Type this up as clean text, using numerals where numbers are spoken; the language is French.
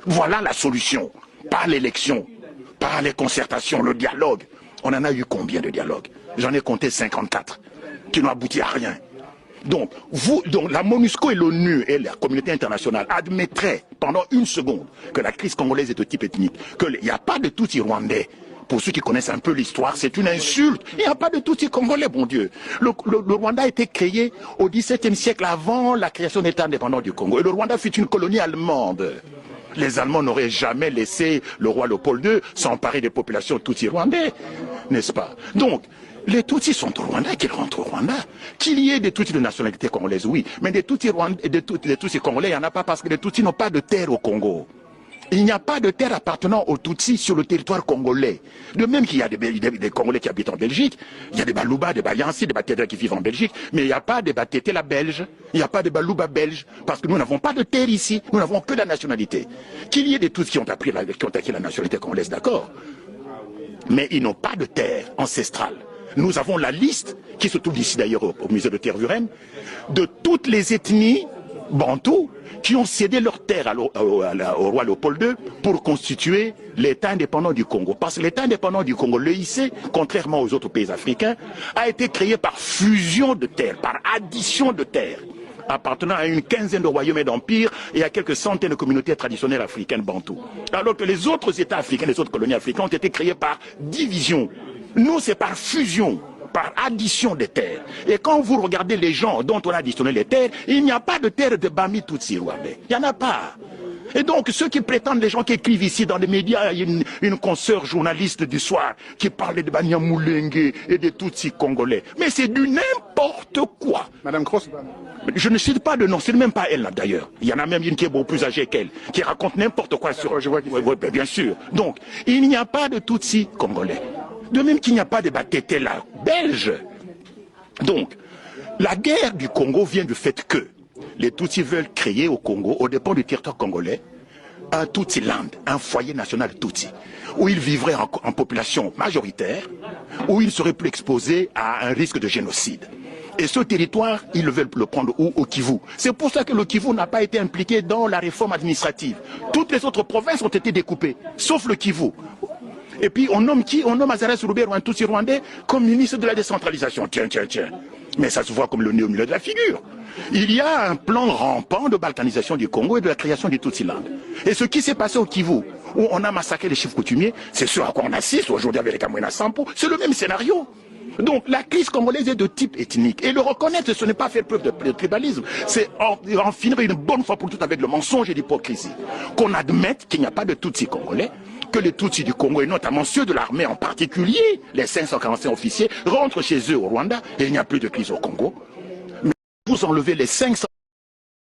Voilà la solution. Par l'élection, par les concertations, le dialogue. On en a eu combien de dialogues? J'en ai compté 54, qui n'ont abouti à rien. Donc, la MONUSCO et l'ONU et la communauté internationale admettraient pendant une seconde que la crise congolaise est de type ethnique, qu'il n'y a pas de Tutsi rwandais. Pour ceux qui connaissent un peu l'histoire, c'est une insulte. Il n'y a pas de Tutsi congolais, bon Dieu. Le Rwanda a été créé au XVIIe siècle avant la création de l'État indépendant du Congo. Et le Rwanda fut une colonie allemande. Les Allemands n'auraient jamais laissé le roi Léopold II s'emparer des populations Tutsi rwandais, n'est-ce pas? Donc, les Tutsis sont au Rwanda, qu'ils rentrent au Rwanda. Qu'il y ait des Tutsis de nationalité congolaise, oui. Mais des Tutsis congolais, il n'y en a pas parce que les Tutsis n'ont pas de terre au Congo. Il n'y a pas de terre appartenant aux Tutsis sur le territoire congolais. De même qu'il y a des Congolais qui habitent en Belgique, il y a des Balouba, des Bayansi, des Batédra qui vivent en Belgique, mais il n'y a pas de Batétela belge, il n'y a pas de Balouba belge, parce que nous n'avons pas de terre ici, nous n'avons que la nationalité. Qu'il y ait des Tutsis qui ont acquis la nationalité congolaise, d'accord. Mais ils n'ont pas de terre ancestrale. Nous avons la liste, qui se trouve ici d'ailleurs au musée de Tervuren, de toutes les ethnies bantous qui ont cédé leur terre au roi Léopold II pour constituer l'État indépendant du Congo. Parce que l'État indépendant du Congo, l'EIC, contrairement aux autres pays africains, a été créé par fusion de terres, par addition de terres, appartenant à une quinzaine de royaumes et d'empires et à quelques centaines de communautés traditionnelles africaines bantoues. Alors que les autres États africains, les autres colonies africaines ont été créés par division. Nous, c'est par fusion, par addition des terres. Et quand vous regardez les gens dont on a additionné les terres, il n'y a pas de terre de Bami Tutsi Rwandais. Il n'y en a pas. Et donc, ceux qui prétendent, les gens qui écrivent ici dans les médias, il y a une consoeur journaliste du soir qui parlait de Banyamulenge et de Tutsi congolais. Mais c'est du n'importe quoi. Madame Cross. Je ne cite pas de nom, c'est même pas elle là d'ailleurs. Il y en a même une qui est beaucoup plus âgée qu'elle, qui raconte n'importe quoi sur... Je vois bien sûr. Donc, il n'y a pas de Tutsi congolais. De même qu'il n'y a pas de Batétela belge. Donc, la guerre du Congo vient du fait que les Tutsis veulent créer au Congo, au dépend du territoire congolais, un Tutsi-land, un foyer national Tutsi, où ils vivraient en population majoritaire, où ils seraient plus exposés à un risque de génocide. Et ce territoire, ils veulent le prendre où? Au Kivu. C'est pour ça que le Kivu n'a pas été impliqué dans la réforme administrative. Toutes les autres provinces ont été découpées, sauf le Kivu. Et puis on nomme qui? On nomme Azarès Roubert ou un Tutsi rwandais comme ministre de la décentralisation. Tiens. Mais ça se voit comme le nez au milieu de la figure. Il y a un plan rampant de balkanisation du Congo et de la création du Tutsi-land. Et ce qui s'est passé au Kivu, où on a massacré les chefs coutumiers, c'est ce à quoi on assiste aujourd'hui avec les Kamwena Sampo, c'est le même scénario. Donc la crise congolaise est de type ethnique. Et le reconnaître, ce n'est pas faire preuve de tribalisme, c'est en finir une bonne fois pour toutes avec le mensonge et l'hypocrisie. Qu'on admette qu'il n'y a pas de Tutsi congolais, que les Tutsis du Congo, et notamment ceux de l'armée en particulier, les 545 officiers, rentrent chez eux au Rwanda, et il n'y a plus de crise au Congo. Mais vous enlevez les 500